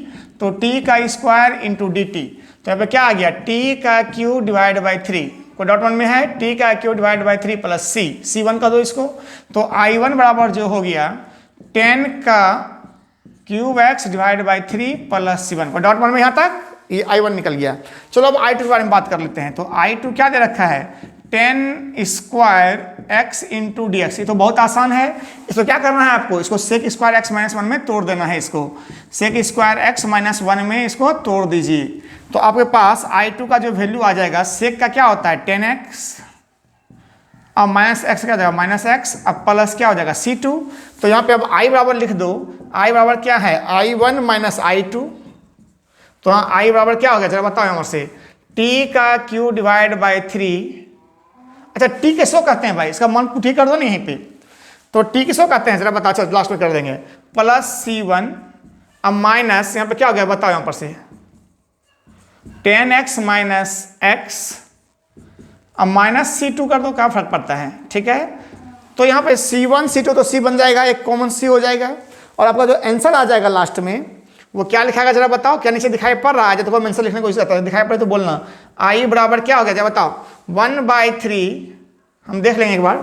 तो t का स्क्वायर इंटू डी टी। तो यहाँ पे क्या आ गया, t का क्यू डिवाइड बाई 3, कोई डॉट वन में है, t का Q divide by 3 plus c1 का दो इसको। तो I1 बराबर जो हो गया 10 का cube x divide by 3 plus c1, कोई डॉट वन में यहाँ तक, ये I1 निकल गया। चलो अब I2 के बारे में बात कर लेते हैं। तो I2 क्या दे रखा है, 10 square X into D x. ये तो बहुत आसान है, इसको क्या करना है आपको, इसको सेक स्क्वायर एक्स माइनस 1 में तोड़ देना है, इसको सेक स्क्वायर एक्स माइनस 1 में इसको तोड़ दीजिए। तो आपके पास I2 का जो वैल्यू आ जाएगा, सेक का क्या होता है 10x, अब माइनस एक्स क्या हो जाएगा माइनस एक्स, अब प्लस क्या हो जाएगा c2। तो यहाँ पे अब I बराबर लिख दो, I बराबर क्या है I1 माइनस I2। तो हाँ I बराबर क्या हो गया, जरा बताओ यहाँ से, t का क्यू डिवाइड बाई 3, अच्छा t किसको कहते हैं भाई, इसका मान ठीक कर दो ना यहीं पे, तो t किसको कहते हैं जरा बताओ, चलो लास्ट में कर देंगे, प्लस c1, अब माइनस यहाँ पे क्या हो गया बताओ यहाँ पर से 10x माइनस x, अब माइनस c2 कर दो, क्या फर्क पड़ता है, ठीक है। तो यहाँ पे c1 c2 तो c बन जाएगा, एक कॉमन c हो जाएगा, और आपका जो आंसर आ जाएगा लास्ट में वो क्या लिखाएगा जरा बताओ, क्या नीचे दिखाई पड़ रहा है, जब तो आंसर लिखने की कोशिश करता है दिखाई पड़े तो बोलना। I बराबर क्या हो गया जरा बताओ, 1/3, हम देख लेंगे एक बार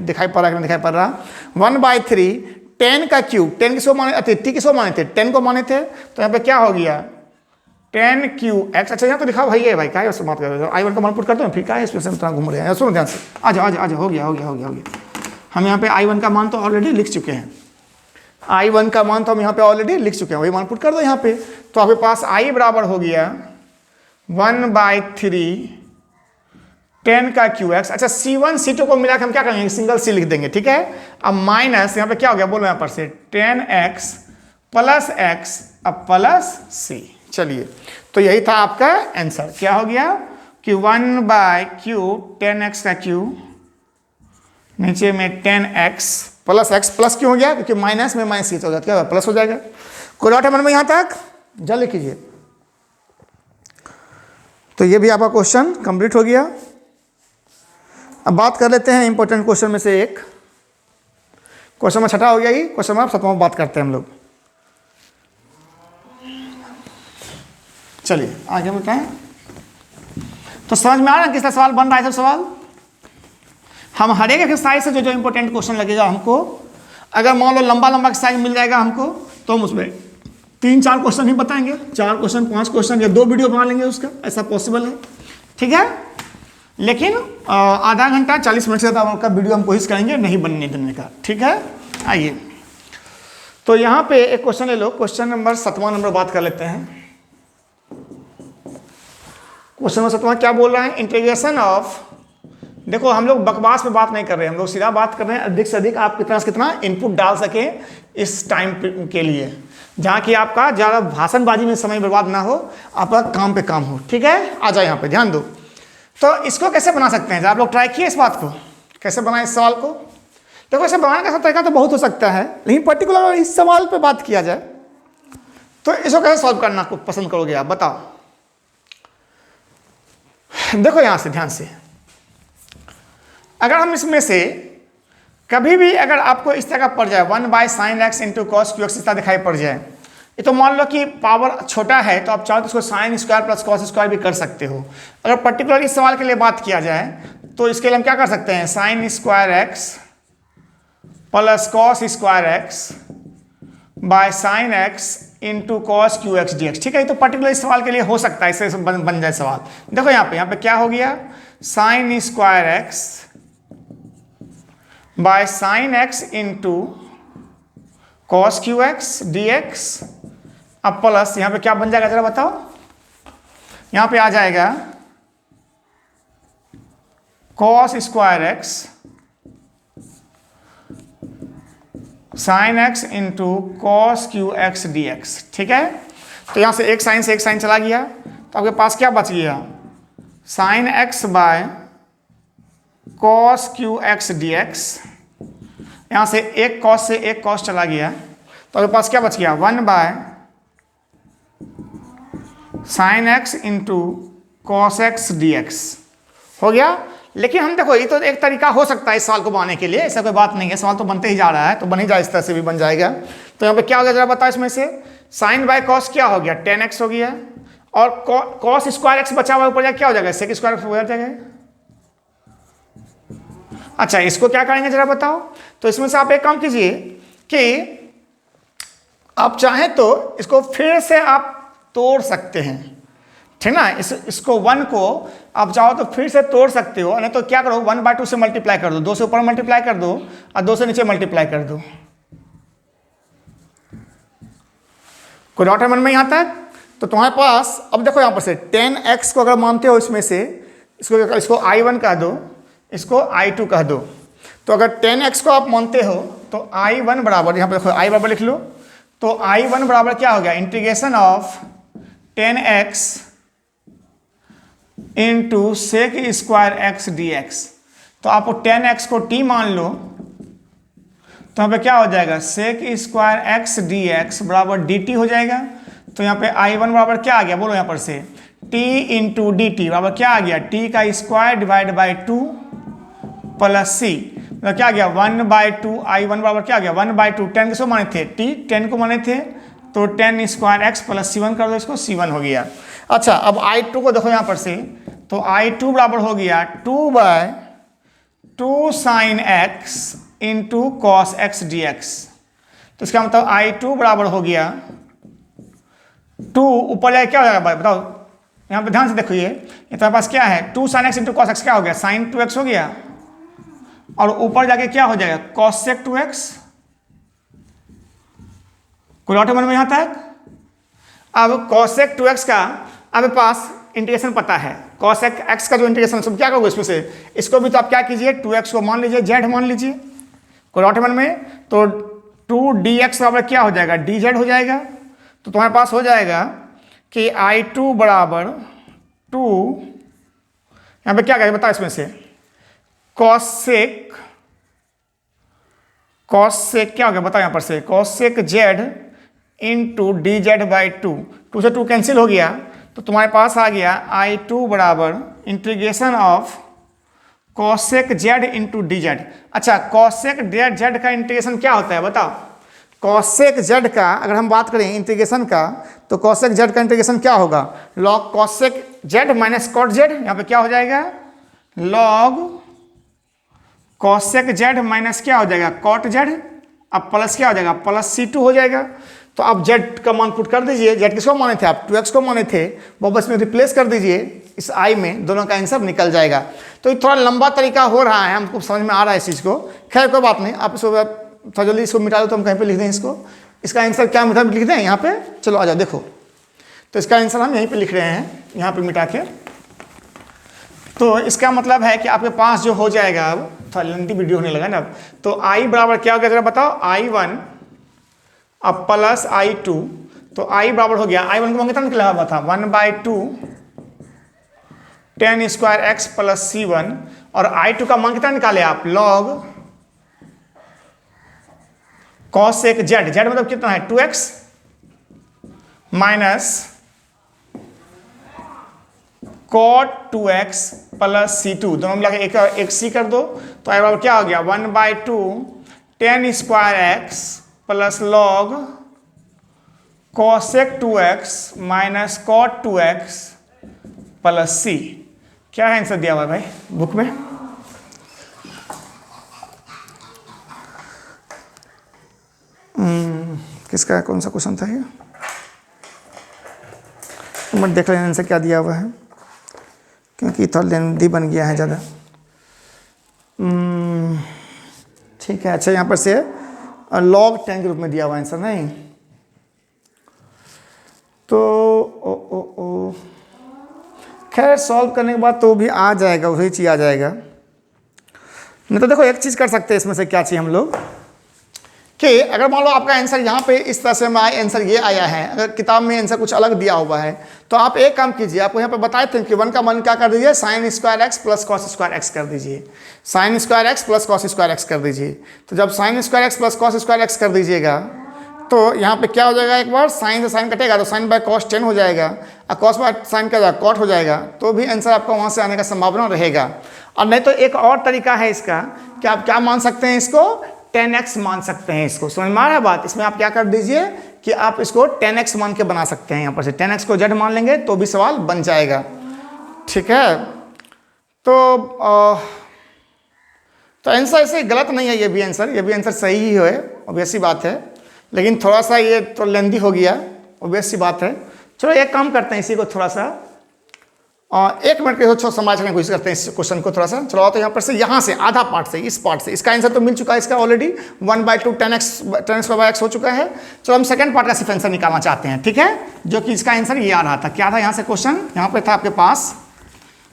दिखाई पड़ रहा है कि नहीं दिखाई पड़ रहा, 1/3 10 का क्यूब, 10 किसको माने थे, t किसको माने थे, 10 को माने थे, तो यहाँ पे क्या हो गया 10 क्यू एक्स। अच्छा यहाँ तो लिखा भाई है भाई, क्या है उससे बात कर रहे हो, I1 का मान पुट करते हो, फिर क्या है इसमें इतना घूम रहे हैं, सुनो ध्यान से, आ जाओ, हो गया। हम यहाँ पे I1 का मान तो ऑलरेडी लिख चुके हैं, I1 का मान तो हम यहाँ पे ऑलरेडी लिख चुके हैं, वही मान पुट कर दो यहाँ पे। तो आपके पास I बराबर हो गया 1/3 10 का क्यू एक्स। अच्छा c1 c2 को मिला के हम क्या करेंगे, सिंगल c लिख देंगे, ठीक है। अब माइनस यहाँ पे क्या हो गया बोलो यहाँ पर से 10x प्लस x, अब प्लस c। चलिए तो यही था आपका आंसर, क्या हो गया कि 1/क्यूब 10x का क्यूब, नीचे में 10x प्लस x, प्लस क्यों हो गया क्योंकि माइनस में माइनस हो जाता है, प्लस हो जाएगा। कोई डाउट है मन में यहाँ तक, जल्दी कीजिए। तो ये भी आपका क्वेश्चन कंप्लीट हो गया। अब बात कर लेते हैं इंपॉर्टेंट क्वेश्चन में से एक, क्वेश्चन में छठा हो गया, ये क्वेश्चन में सातवां बात करते हैं हम लोग। चलिए आगे हम बताएं, तो समझ में आ रहा है किस तरह सवाल बन रहा है। सब सवाल हम हर एक एक्सरसाइज से जो इंपॉर्टेंट क्वेश्चन लगेगा हमको, अगर मान लो लंबा एक्सरसाइज मिल जाएगा हमको, तो हम उसमें 3-4 क्वेश्चन ही बताएंगे, 4 क्वेश्चन 5 क्वेश्चन या 2 वीडियो बना लेंगे उसका, ऐसा पॉसिबल है, ठीक है। लेकिन आधा घंटा 40 मिनट से ज़्यादा का वीडियो हम कोशिश करेंगे नहीं बनने देने का, ठीक है। आइए, तो यहाँ पे एक क्वेश्चन ले लो, क्वेश्चन नंबर 7वां नंबर बात कर लेते हैं। क्वेश्चन नंबर 7वां क्या बोल रहा है, इंटीग्रेशन ऑफ, देखो हम लोग बकवास पे बात नहीं कर रहे हैं, हम लोग सीधा बात कर रहे हैं अधिक से अधिक आप कितना से कितना इनपुट डाल सके इस टाइम के लिए, जहाँ कि आपका ज़्यादा भाषणबाजी में समय बर्बाद ना हो, आपका काम पे काम हो। ठीक है, आ जाए यहाँ पे ध्यान दो। तो इसको कैसे बना सकते हैं, आप लोग ट्राई किए इस बात को, कैसे बनाए इस सवाल को। देखो इसे बनाने का तरीका तो बहुत हो सकता है, लेकिन पर्टिकुलर अगर इस सवाल पे बात किया जाए तो इसको कैसे सॉल्व करना पसंद करोगे आप, बताओ। देखो यहां से ध्यान से, अगर हम इसमें से कभी भी अगर आपको इस तरह का पड़ जाए 1/sin x into cos Q x इस तरह दिखाई पड़ जाए, ये तो मान लो कि पावर छोटा है तो आप चाहो तो इसको sine square plus cos square भी कर सकते हो। अगर पर्टिकुलर इस सवाल के लिए बात किया जाए तो इसके लिए हम क्या कर सकते हैं, sine square x plus cos square x by sine x into cos Q x D X. ठीक है, ये तो पर्टिकुलर इस सवाल के लिए हो सकता है, इससे बन जाए सवाल। देखो यहाँ पे क्या हो गया, sine square x by sine x into cos Q x D X, अब प्लस यहाँ पे क्या बन जाएगा जरा बताओ, यहाँ पे आ जाएगा cos square x sine x into cos Q x D X. ठीक है, तो यहाँ से एक साइन चला गया, तो आपके पास क्या बच गया, sign X by cos Q x D x. यहाँ से एक कॉस चला गया, तो आपके पास क्या बच गया, 1/sin x into cos x D x हो गया। लेकिन हम देखो ये तो एक तरीका हो सकता है इस सवाल को बनाने के लिए, ऐसा कोई बात नहीं है, सवाल तो बनते ही जा रहा है, तो बन ही जाए, इस तरह से भी बन जाएगा। तो यहाँ पे क्या हो गया जरा बताओ, इसमें से साइन बाय कॉस क्या हो गया, 10x हो गया, और कॉस स्क्वायर एक्स बचा हुआ ऊपर जाए क्या हो जाएगा, सेक स्क्वायर एक्स हो जाएगा। अच्छा, इसको क्या करेंगे जरा बताओ। तो इसमें से आप एक काम कीजिए कि आप चाहें तो इसको फिर से आप तोड़ सकते हैं, ठीक ना, इसको 1 को आप चाहो तो फिर से तोड़ सकते हो, नहीं तो क्या करो 1/2 से मल्टीप्लाई कर दो, 2 से ऊपर मल्टीप्लाई कर दो और 2 से नीचे मल्टीप्लाई कर दो। कोई डाउट है मन में यहाँ तक? तो तुम्हारे पास अब देखो यहाँ पर से 10x को अगर मानते हो इसमें से, इसको I1 कह दो, इसको I2 कह दो। तो अगर 10x को आप मानते हो तो I1 बराबर, यहाँ पर देखो I बराबर लिख लो, तो I1 बराबर क्या हो गया, integration of 10x into sec square X D X. तो आप 10x को t मान लो, तो यहाँ पे क्या हो जाएगा, sec square X D X बराबर dt हो जाएगा। तो यहाँ पे I1 बराबर क्या आ गया, बोलो यहाँ पर से, t इंटू डी टी बराबर क्या आ गया, t का square divide by 2 plus c, मतलब क्या आ गया 1/2। I1 बराबर क्या आ गया 1/2, 10 किसको माने थे, t 10 को माने थे, तो 10 स्क्वायर एक्स प्लस c1 कर दो, इसको c1 हो गया। अच्छा, अब I2 को देखो यहाँ पर से, तो I2 बराबर हो गया 2/2 sine x into cos x D X. तो इसका मतलब I2 बराबर हो गया 2, ऊपर जाए क्या हो जाएगा बताओ, यहाँ पे ध्यान से देखो, ये तुम्हारे पास क्या है 2 sine x into cos x, क्या हो गया साइन 2x हो गया, और ऊपर जाके क्या हो जाएगा कॉस सेक 2x। कोई डाउट है मन में यहाँ तक? अब कॉस सेक 2x का आपके पास इंटीग्रेशन पता है, कॉस एक्स का जो इंटीग्रेशन सब क्या करोगे इसमें से, इसको भी तो आप क्या कीजिए 2x को मान लीजिए z मान लीजिए। कोई डाउट है मन में? तो 2dx बराबर क्या हो जाएगा, dz हो जाएगा। तो तुम्हारे पास हो जाएगा कि I2 बराबर 2, यहाँ पे क्या करें बताओ, इसमें से कॉस सेक क्या हो गया बताओ, यहाँ पर से cosec z into D Z by 2 से 2 कैंसिल हो गया, तो तुम्हारे पास आ गया I2 बराबर integration of cosec Z into D Z. अच्छा, कॉसेक जेड का इंटीग्रेशन क्या होता है बताओ, कॉसेक जेड का अगर हम बात करें इंटीग्रेशन का, तो कॉसेक जेड का इंटीग्रेशन क्या होगा, log cosec Z minus cot Z, यहाँ पे क्या हो जाएगा लॉग कॉसेक जेड माइनस क्या हो जाएगा कॉट जेड, अब प्लस क्या हो जाएगा प्लस C2 हो जाएगा। तो आप जेड का मान पुट कर दीजिए, जेड किसको माने थे आप 2x को माने थे, वो बस में रिप्लेस कर दीजिए इस I में, दोनों का आंसर निकल जाएगा। तो ये थोड़ा लंबा तरीका हो रहा है, हमको समझ में आ रहा है इस चीज़ को, खैर कोई बात नहीं, आप इसको थोड़ा जल्दी इसको मिटा दो तो हम कहीं पे लिख दें इसको। इसका आंसर क्या मतलब लिख दें यहाँ पे, चलो आ जाओ देखो। तो इसका आंसर हम यहीं पे लिख रहे हैं, यहाँ पे मिटा के। तो इसका मतलब है कि आपके पास जो हो जाएगा, अब थोड़ा लेंथी वीडियो होने लगा ना अब, तो आई बराबर क्या हो गया जरा बताओ, I1 अब प्लस I2, तो I बराबर हो गया, I1 को मान कितना निकला हुआ था 1/2 tan square x plus C1, और I2 का मान कितना निकाले आप, log cos एक z, z मतलब कितना है 2x minus cot 2x plus C2, दोनों मिला के एक C कर दो, तो आई बराबर क्या हो गया 1/2 tan square x plus log cosec 2x minus cot 2x plus C। क्या है आंसर दिया हुआ है भाई बुक में? किसका कौन सा क्वेश्चन था ये, मैं देख लें आंसर क्या दिया हुआ है, क्योंकि थोड़ा लेंदी बन गया है ज़्यादा। ठीक है, अच्छा यहाँ पर से log 10 के रूप में दिया हुआ आंसर नहीं, तो ओ खैर सॉल्व करने के बाद तो भी आ जाएगा, वही चीज़ आ जाएगा। नहीं तो देखो एक चीज़ कर सकते हैं इसमें से, क्या चाहिए हम लोग कि अगर मान लो आपका आंसर यहाँ पे इस तरह से आंसर ये आया है, अगर किताब में आंसर कुछ अलग दिया हुआ है, तो आप एक काम कीजिए, आपको यहाँ पे बताए थे कि 1 का मान क्या कर दीजिए, sine square x plus cos square x कर दीजिए, sine square x plus cos square x कर दीजिए। तो जब sine square x plus cos square x कर दीजिएगा, तो यहाँ पे क्या हो जाएगा, एक बार साइन से साइन कटेगा तो साइन बाय कॉस 10 हो जाएगा, और कॉस बाय साइन का कॉट हो जाएगा, तो भी आंसर आपका वहाँ से आने का संभावना रहेगा। और नहीं तो एक और तरीका है इसका कि आप क्या मान सकते हैं, इसको 10x मान सकते हैं। इसको समझ में आ रहा है बात? इसमें आप क्या कर दीजिए कि आप इसको 10x मान के बना सकते हैं, यहाँ पर से 10x को z मान लेंगे तो भी सवाल बन जाएगा। ठीक है, तो आंसर ऐसे गलत नहीं है, ये भी आंसर सही ही है, ऑब्वियस सी बात है, लेकिन थोड़ा सा ये तो लेंदी हो गया, ऑब्वियस सी बात है। चलो एक काम करते हैं, इसी को थोड़ा सा 1 मिनट के थोड़ा समझने की कोशिश करते हैं इस क्वेश्चन को थोड़ा सा। चलो तो यहाँ पर से, यहाँ से आधा पार्ट से, इस पार्ट से इसका आंसर तो मिल चुका है, इसका ऑलरेडी 1/2 10x हो चुका है। चलो हम सेकंड पार्ट का सिर्फ आंसर निकालना चाहते हैं, ठीक है, जो कि इसका आंसर ये आ रहा था। क्या था यहाँ से क्वेश्चन, यहाँ पे था आपके पास,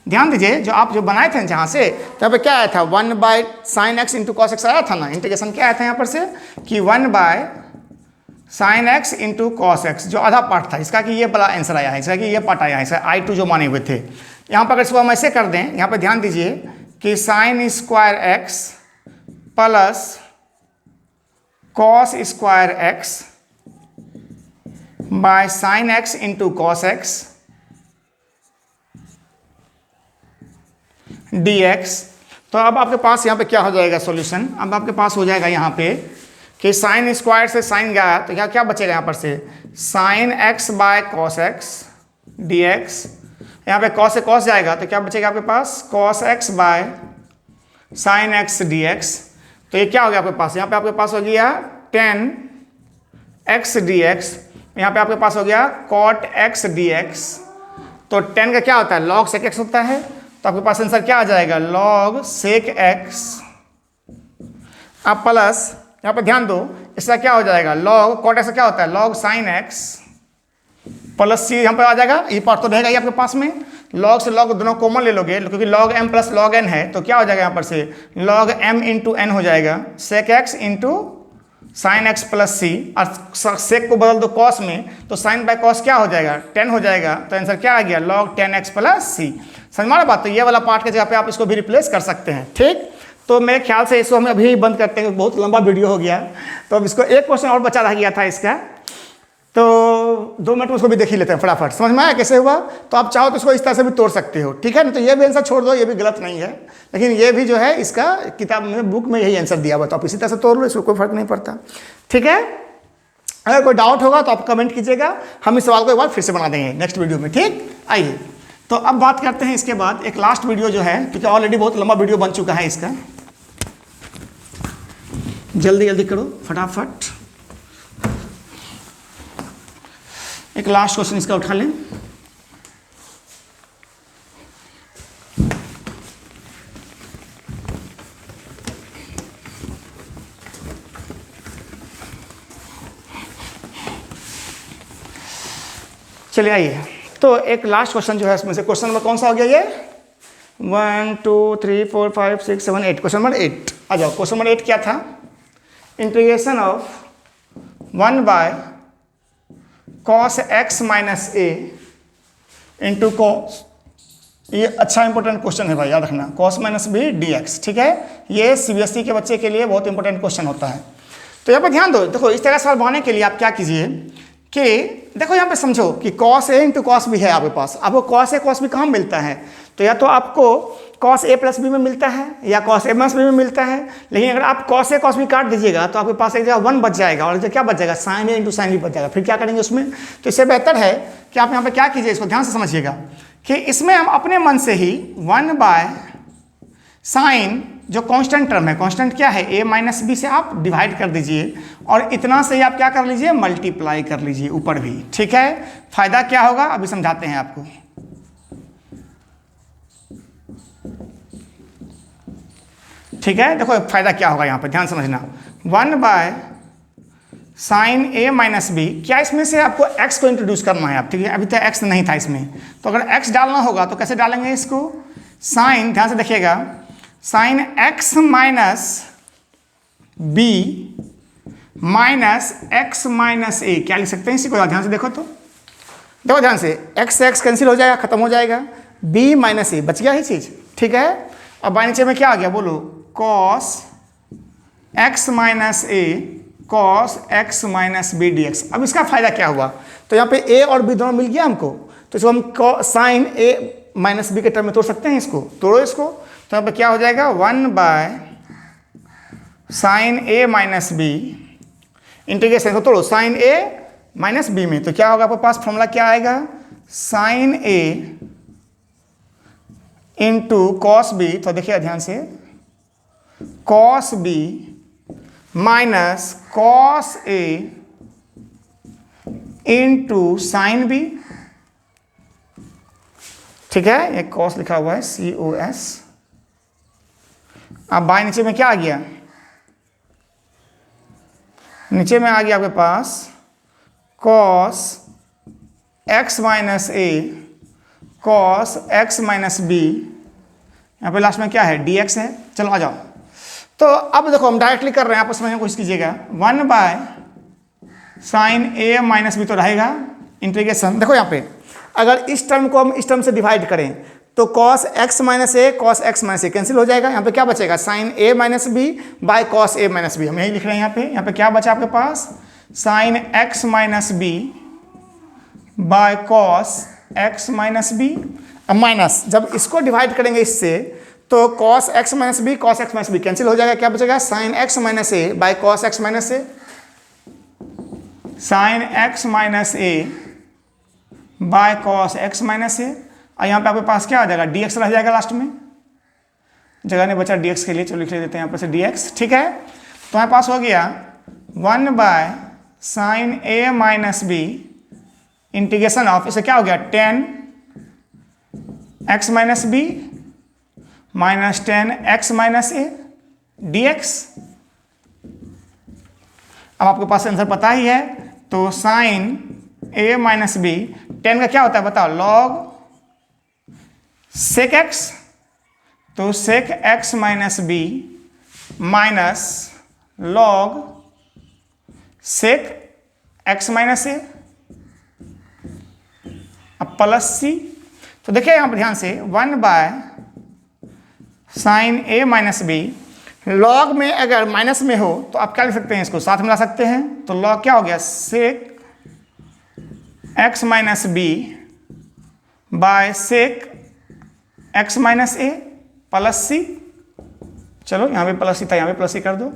ध्यान दीजिए, जो आप जो बनाए थे जहाँ से, तो यहाँ पे क्या आया था 1/sin x into cos x आया था ना, इंटीग्रेशन क्या आया था यहाँ पर से कि 1/sin x into cos x, जो आधा पार्ट था इसका, कि ये बड़ा आंसर आया है इसका, कि ये पार्ट आया है इसका, I2 जो माने हुए थे। यहाँ पर अगर इसको हम ऐसे कर दें, यहाँ पर ध्यान दीजिए कि sine square x plus cos square x by sine x into cos x dx। तो अब आपके पास यहाँ पे क्या हो जाएगा सॉल्यूशन, अब आपके पास हो जाएगा यहाँ पे कि साइन स्क्वायर से साइन गया, तो यहाँ क्या बचेगा यहाँ पर से sign X by cos x dx, यहाँ पे कॉस से कॉस जाएगा तो क्या बचेगा आपके पास cos X by sine X dx। तो ये क्या हो गया आपके पास, यहाँ पे आपके पास हो गया 10x dx, यहाँ पे आपके पास हो गया cot x dx। तो 10 का क्या होता है, log sec x होता है, तो आपके पास आंसर क्या आ जाएगा log sec x। अब प्लस यहाँ पे ध्यान दो, इसका क्या हो जाएगा log cot x का क्या होता है log sin x plus c, यहाँ पे आ जाएगा, ये पार्ट तो रहेगा ही आपके पास में, log से log दोनों कॉमन ले लोगे, क्योंकि log m plus log n है, तो क्या हो जाएगा यहाँ पर से log m इंटू n हो जाएगा sec x into sine X plus C, और सेक को बदल दो कॉस में, तो साइन बाय कॉस क्या हो जाएगा 10 हो जाएगा, तो आंसर क्या आ गया log 10x प्लस सी। समझ में आ रहा बात? तो ये वाला पार्ट के जगह पे आप इसको भी रिप्लेस कर सकते हैं। ठीक, तो मेरे ख्याल से इसको हम अभी बंद करते हैं, बहुत लंबा वीडियो हो गया। तो अब इसको एक क्वेश्चन और बचा रह गया था इसका, तो 2 मिनट में उसको भी देख ही लेते हैं फटाफट। समझ में आया कैसे हुआ? तो आप चाहो तो इसको इस तरह से भी तोड़ सकते हो, ठीक है ना। तो ये भी आंसर छोड़ दो, ये भी गलत नहीं है, लेकिन ये भी जो है इसका किताब में बुक में यही आंसर दिया हुआ, तो आप इसी तरह से तोड़ लो, इसको कोई फर्क नहीं पड़ता। ठीक है, अगर कोई डाउट होगा तो आप कमेंट कीजिएगा, हम इस सवाल को एक बार फिर से बना देंगे नेक्स्ट वीडियो में। ठीक, आइए तो अब बात करते हैं इसके बाद एक लास्ट वीडियो जो है, क्योंकि ऑलरेडी बहुत लंबा वीडियो बन चुका है इसका। जल्दी जल्दी करो फटाफट, एक लास्ट क्वेश्चन इसका उठा लें। चलिए आइए, तो एक लास्ट क्वेश्चन जो है इसमें से, क्वेश्चन नंबर कौन सा हो गया ये? 1 2 3 4 5 6 7 8, क्वेश्चन नंबर 8 आ जाओ। क्वेश्चन नंबर 8 क्या था? Integration of 1 bye cos x minus A into cos, ये अच्छा इंपॉर्टेंट क्वेश्चन है भाई, याद रखना, cos minus B D X, ठीक है। ये सीबीएसई के बच्चे के लिए बहुत इंपॉर्टेंट क्वेश्चन होता है। तो यहाँ पे ध्यान दो, देखो इस तरह सवाल बनाने के लिए आप क्या कीजिए कि देखो यहाँ पे समझो कि cos a into cos b है आपके पास। आपको cos a cos b कहाँ मिलता है? तो या तो आपको cos a प्लस बी में मिलता है या cos a माइनस बी में मिलता है। लेकिन अगर आप cos a cos b काट दीजिएगा तो आपके पास एक जगह 1 बच जाएगा और क्या बच जाएगा? sin a into sin b बच जाएगा। फिर क्या करेंगे उसमें? तो इससे बेहतर है कि आप यहाँ पे क्या कीजिए, इसको ध्यान से समझिएगा कि इसमें हम अपने मन से ही 1 बाय साइन, जो कांस्टेंट टर्म है, कांस्टेंट क्या है? a माइनस बी से आप डिवाइड कर दीजिए और इतना से ही आप क्या कर लीजिए? मल्टीप्लाई कर लीजिए ऊपर भी, ठीक है। फायदा क्या होगा अभी समझाते हैं आपको। ठीक है, देखो फायदा क्या होगा यहाँ पे, ध्यान समझना। 1 by sine a minus B, क्या इसमें से आपको x को इंट्रोड्यूस करना है आप, ठीक है। अभी तक x नहीं था इसमें, तो अगर x डालना होगा तो कैसे डालेंगे इसको? साइन, ध्यान से देखिएगा, sine x minus B minus x minus A, क्या लिख सकते हैं इसी को? ध्यान से देखो, तो देखो ध्यान से, x से x कैंसिल हो जाएगा, खत्म हो जाएगा, b माइनस ए बच गया ही चीज, ठीक है। अब बाई नीचे में क्या आ गया बोलो? cos x minus A cos x minus B D X. अब इसका फायदा क्या हुआ? तो यहाँ पे a और b दोनों मिल गया हमको, तो इसको हम साइन a माइनस बी के टर्म में तोड़ सकते हैं, इसको तोड़ो इसको। तो यहाँ पे क्या हो जाएगा? 1 by sine a minus B, integration को तोड़ो साइन a माइनस बी में, तो क्या होगा आपके पास? फॉर्मूला क्या आएगा? Sine a into cos B, तो देखिए ध्यान से, cos B minus cos A into sine B, ठीक है। एक कॉस लिखा हुआ है COS। अब बाय नीचे में क्या आ गया? नीचे में आ गया आपके पास cos x minus A cos x minus B, यहाँ पे लास्ट में क्या है? dx है। चलो आ जाओ, तो अब देखो हम डायरेक्टली कर रहे हैं, आप समझने की कोशिश कीजिएगा। 1 by sine a minus B तो रहेगा, इंटीग्रेशन, देखो यहाँ पे अगर इस टर्म को हम इस टर्म से डिवाइड करें तो cos x minus A cos x minus A cancel हो जाएगा। यहाँ पे क्या बचेगा? Sine a minus B by cos a minus B, हम यही लिख रहे हैं यहाँ पे क्या बचा आपके पास? Sine x minus B by cos x minus B. अब माइनस, जब इसको डिवाइड करेंगे इससे तो cos x minus B cos x minus B cancel हो जाएगा, क्या बचेगा? Sine x minus A by cos x minus A, sine x minus A by cos x minus A. और यहाँ पे आपके पास क्या आ जाएगा? dx रह जाएगा लास्ट में, जगह नहीं बचा dx के लिए, चलो लिख देते हैं यहाँ पर से dx, ठीक है। तो हमारे पास हो गया 1 by sine a minus B integration of, इसे क्या हो गया? 10 x minus B minus 10 x minus A dx। अब आपके पास आंसर पता ही है, तो साइन a माइनस बी, 10 का क्या होता है बताओ? लॉग सेक x, तो sec x minus B minus log sec x minus A, अब प्लस सी। तो देखिए यहाँ पर ध्यान से, 1 by sine a minus B, log में अगर माइनस में हो तो आप क्या लिख सकते हैं? इसको साथ मिला सकते हैं, तो लॉग क्या हो गया? Sec x minus B by sec x minus A plus C. चलो यहाँ पे प्लस सी था, यहाँ पे प्लस सी कर दो,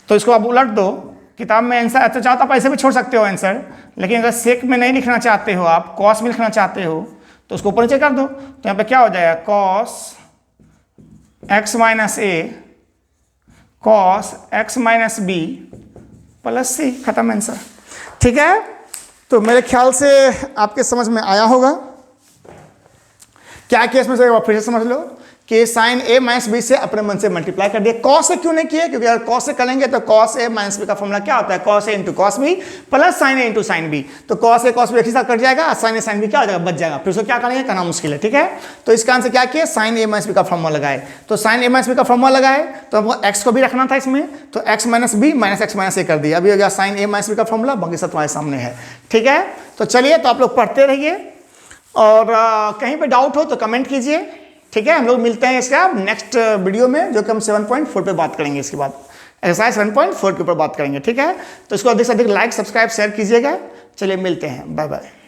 तो इसको आप उलट दो, किताब में आंसर अच्छा चाहता आप ऐसे भी छोड़ सकते हो आंसर, लेकिन अगर सेक में नहीं लिखना चाहते हो आप, कॉस में लिखना चाहते हो, तो उसको ऊपर नीचे कर दो। तो यहाँ पे क्या हो जाएगा? Cos x minus A cos x minus B plus C, खत्म आंसर, ठीक है। तो मेरे ख्याल से आपके समझ में आया होगा। क्या केस में से फिर से समझ लो कि साइन ए माइनस बी से अपने मन से मल्टीप्लाई कर दिया। कॉस से क्यों नहीं किया? क्योंकि अगर कॉस से करेंगे तो कॉस ए माइनस बी का फॉर्मूला क्या होता है? Cos A into cos B plus sine A into sine B. तो कॉस ए कॉस बी एक ही साथ कट जाएगा, साइन ए साइन बी क्या हो जाएगा? बच जाएगा। फिर उसको क्या करेंगे? करना मुश्किल है, ठीक है। तो इसका आंसर क्या किया? साइन ए माइनस बी का फॉर्मूला लगाए। तो साइन ए माइनस बी का फॉर्मूला लगाए तो हमको एक्स को भी रखना था इसमें, तो X minus B minus X minus A कर दिया। अभी हो गया साइन ए माइनस बी का फॉर्मूला, बाकी सब तुम्हारे सामने है, ठीक है। तो चलिए, तो आप लोग पढ़ते रहिए और कहीं पे डाउट हो तो कमेंट कीजिए, ठीक है। हम लोग मिलते हैं इसका नेक्स्ट वीडियो में, जो कि हम 7.4 पे बात करेंगे। इसके बाद एक्सरसाइज 7.4 के ऊपर बात करेंगे, ठीक है। तो इसको अधिक से अधिक लाइक सब्सक्राइब शेयर कीजिएगा। चलिए मिलते हैं, बाय बाय।